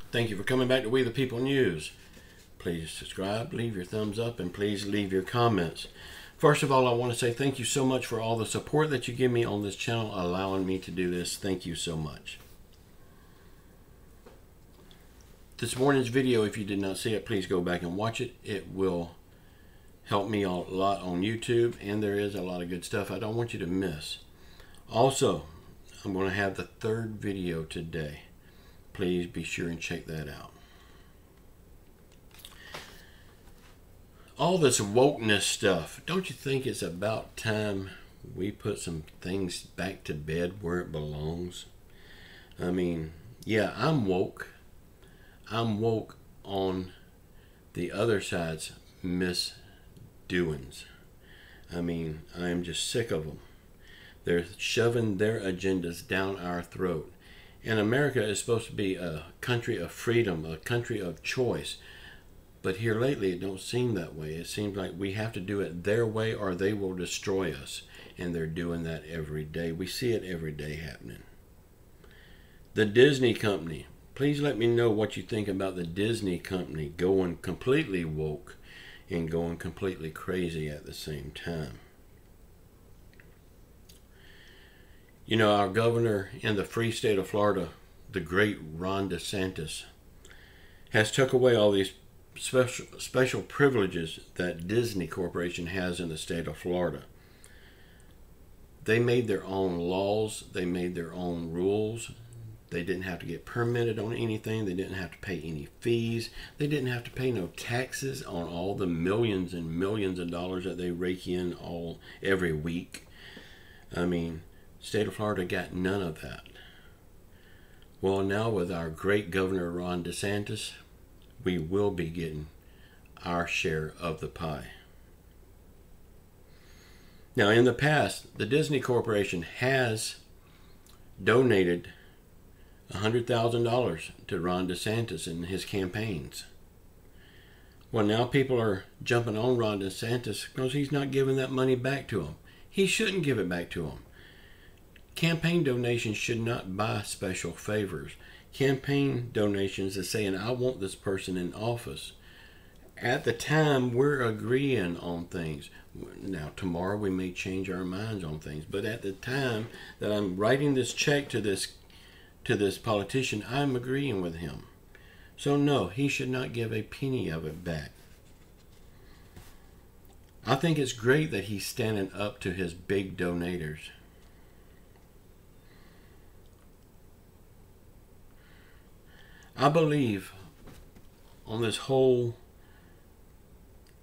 Thank you for coming back to We the People News. Please subscribe, leave your thumbs up, and please leave your comments. First of all, I want to say thank you so much for all the support that you give me on this channel, allowing me to do this. Thank you so much. This morning's video, if you did not see it, please go back and watch it. It will help me a lot on YouTube, and there is a lot of good stuff I don't want you to miss. Also, I'm going to have the third video today. Please be sure and check that out. All this wokeness stuff, don't you think it's about time we put some things back to bed where it belongs? I mean, yeah, I'm woke. I'm woke on the other side's misdoings. I mean, I'm just sick of them. They're shoving their agendas down our throat. And America is supposed to be a country of freedom, a country of choice. But here lately, it don't seem that way. It seems like we have to do it their way or they will destroy us. And they're doing that every day. We see it every day happening. The Disney company. Please let me know what you think about the Disney company going completely woke and going completely crazy at the same time. You know, our governor in the free state of Florida, the great Ron DeSantis, has took away all these special privileges that Disney Corporation has in the state of Florida. They made their own laws. They made their own rules. They didn't have to get permitted on anything. They didn't have to pay any fees. They didn't have to pay no taxes on all the millions and millions of dollars that they rake in every week. I mean, state of Florida got none of that. Well, now with our great governor Ron DeSantis, we will be getting our share of the pie. Now, in the past, the Disney Corporation has donated $100,000 to Ron DeSantis in his campaigns. Well, now people are jumping on Ron DeSantis because he's not giving that money back to them. He shouldn't give it back to them. Campaign donations should not buy special favors. Campaign donations is saying, I want this person in office. At the time, we're agreeing on things. Now, tomorrow we may change our minds on things, but at the time that I'm writing this check to this politician, I'm agreeing with him. So no, he should not give a penny of it back. I think it's great that he's standing up to his big donators. I believe on this whole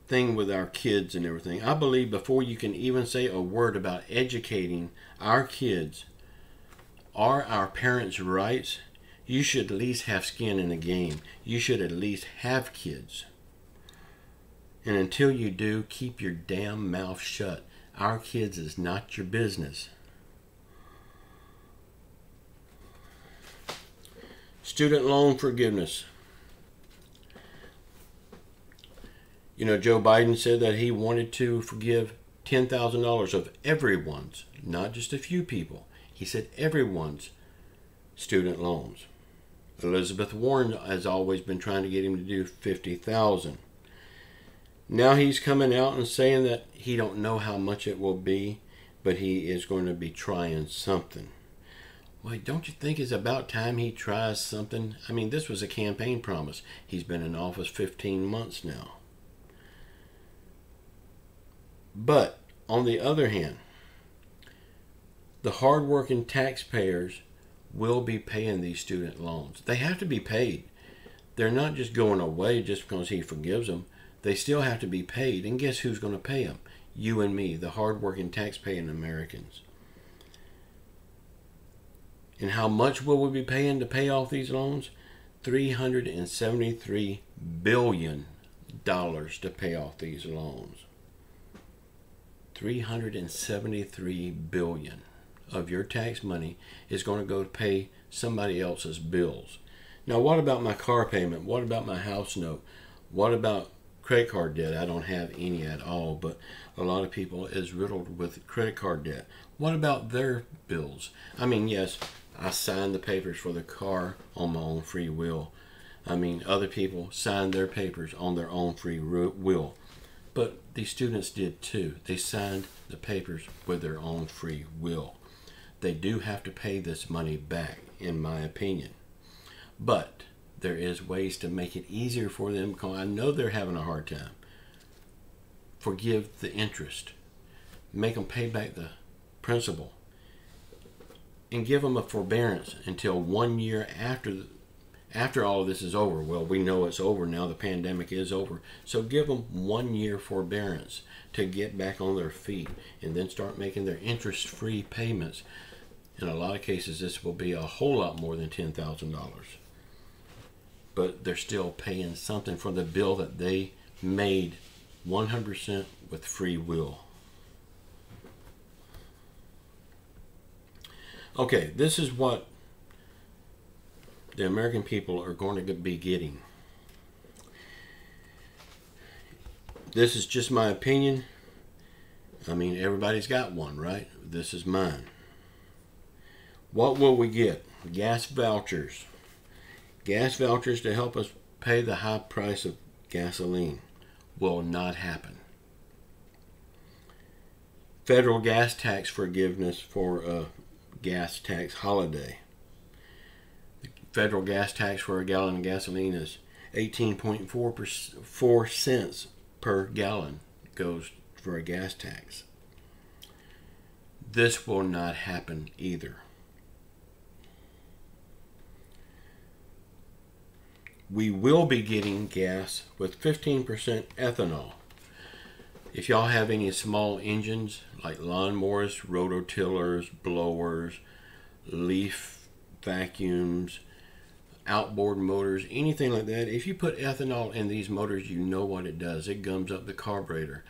thing with our kids and everything, I believe before you can even say a word about educating our kids or our parents' rights, you should at least have skin in the game. You should at least have kids. And until you do, keep your damn mouth shut. Our kids is not your business. Student loan forgiveness. You know, Joe Biden said that he wanted to forgive $10,000 of everyone's, not just a few people. He said everyone's student loans. Elizabeth Warren has always been trying to get him to do $50,000. Now he's coming out and saying that he don't know how much it will be, but he is going to be trying something. Well, don't you think it's about time he tries something? I mean, this was a campaign promise. He's been in office 15 months now. But, on the other hand, the hard-working taxpayers will be paying these student loans. They have to be paid. They're not just going away just because he forgives them. They still have to be paid. And guess who's going to pay them? You and me, the hard-working tax-paying Americans. And how much will we be paying to pay off these loans? $373 billion to pay off these loans. $373 billion of your tax money is going to go to pay somebody else's bills. Now, what about my car payment? What about my house note? What about credit card debt? I don't have any at all, but a lot of people is riddled with credit card debt. What about their bills? I mean, yes, I signed the papers for the car on my own free will. I mean, other people signed their papers on their own free will. But these students did too. They signed the papers with their own free will. They do have to pay this money back, in my opinion. But there is ways to make it easier for them, because I know they're having a hard time. Forgive the interest. Make them pay back the principal. And give them a forbearance until 1 year after all of this is over. Well, we know it's over now. The pandemic is over. So give them 1 year forbearance to get back on their feet, and then start making their interest-free payments. In a lot of cases, this will be a whole lot more than $10,000. But they're still paying something for the bill that they made 100% with free will. Okay, this is what the American people are going to be getting. This is just my opinion. I mean, everybody's got one, right? This is mine. What will we get? Gas vouchers. Gas vouchers to help us pay the high price of gasoline. Will not happen. Federal gas tax forgiveness for a gas tax holiday. The federal gas tax for a gallon of gasoline is 18.4 cents per gallon goes for a gas tax. This will not happen either. We will be getting gas with 15% ethanol. If y'all have any small engines like lawnmowers, rototillers, blowers, leaf vacuums, outboard motors, anything like that, if you put ethanol in these motors, you know what it does. It gums up the carburetor.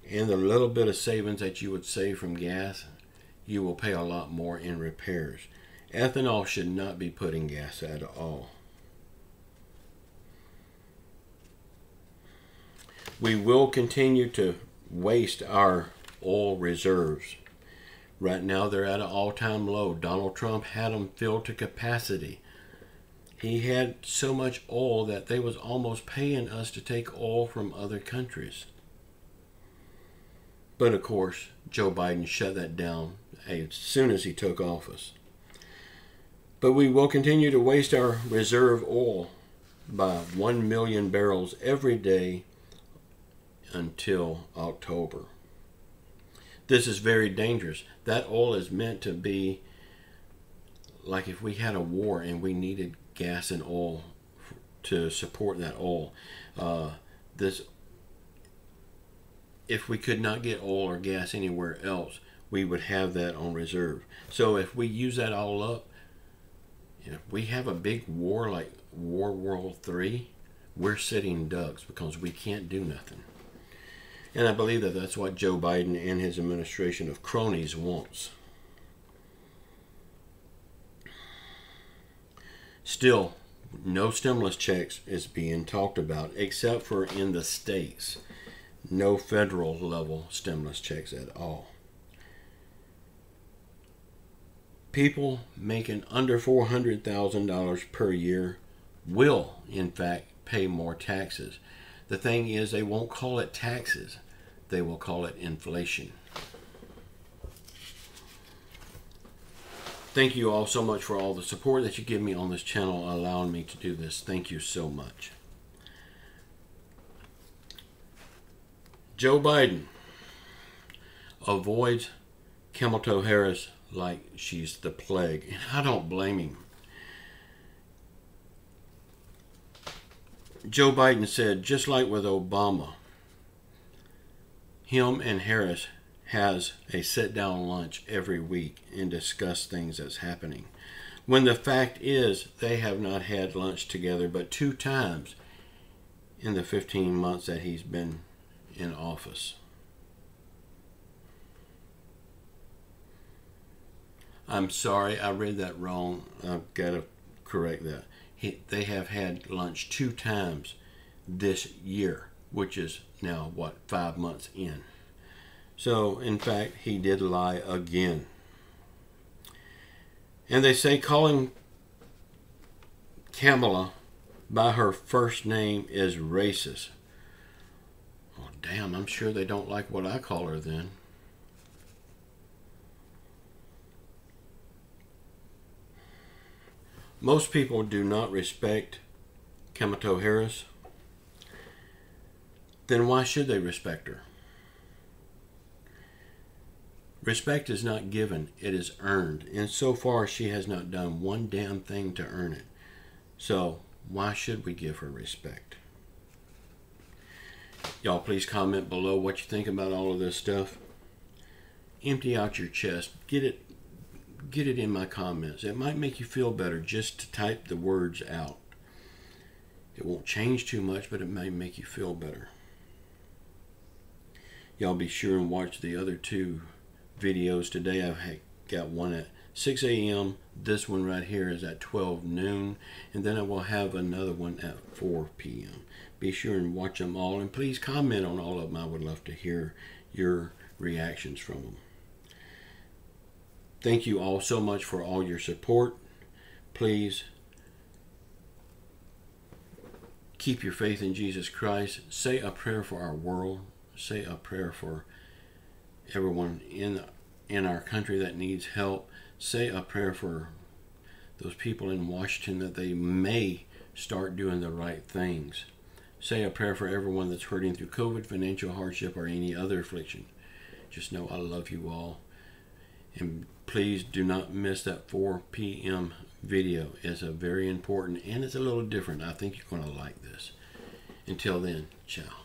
And the little bit of savings that you would save from gas, you will pay a lot more in repairs. Ethanol should not be put in gas at all. We will continue to waste our oil reserves. Right now they're at an all-time low. Donald Trump had them filled to capacity. He had so much oil that they was almost paying us to take oil from other countries. But of course, Joe Biden shut that down as soon as he took office. But we will continue to waste our reserve oil by 1 million barrels every day until October. This is very dangerous. That oil is meant to be like if we had a war and we needed gas and oil to support that oil. If we could not get oil or gas anywhere else, we would have that on reserve. So if we use that all up, if we have a big war like World War III, we're sitting ducks because we can't do nothing. And I believe that that's what Joe Biden and his administration of cronies wants. Still, no stimulus checks is being talked about except for in the states. No federal level stimulus checks at all. People making under $400,000 per year will, in fact, pay more taxes. The thing is, they won't call it taxes. They will call it inflation. Thank you all so much for all the support that you give me on this channel, allowing me to do this. Thank you so much. Joe Biden avoids Kamala Harris like she's the plague, and I don't blame him. Joe Biden said, just like with Obama, him and Harris has a sit-down lunch every week and discuss things that's happening. When the fact is, they have not had lunch together but 2 times in the 15 months that he's been in office. I'm sorry, I read that wrong. I've got to correct that. They have had lunch 2 times this year, which is now, 5 months in. So, in fact, he did lie again. And they say calling Kamala by her first name is racist. Well, damn, I'm sure they don't like what I call her then. Most people do not respect Kamala Harris. Then why should they respect her? Respect is not given, it is earned. And so far, she has not done one damn thing to earn it. So, why should we give her respect? Y'all, please comment below what you think about all of this stuff. Empty out your chest. Get it in my comments. It might make you feel better just to type the words out. It won't change too much, but it may make you feel better. Y'all be sure and watch the other two videos today. I've got one at 6 a.m. This one right here is at 12 noon. And then I will have another one at 4 p.m. Be sure and watch them all. And please comment on all of them. I would love to hear your reactions from them. Thank you all so much for all your support. Please keep your faith in Jesus Christ. Say a prayer for our world. Say a prayer for everyone in our country that needs help. Say a prayer for those people in Washington that they may start doing the right things. Say a prayer for everyone that's hurting through COVID, financial hardship, or any other affliction. Just know I love you all. And please do not miss that 4 p.m. video. It's a very important and it's a little different. I think you're going to like this. Until then, ciao.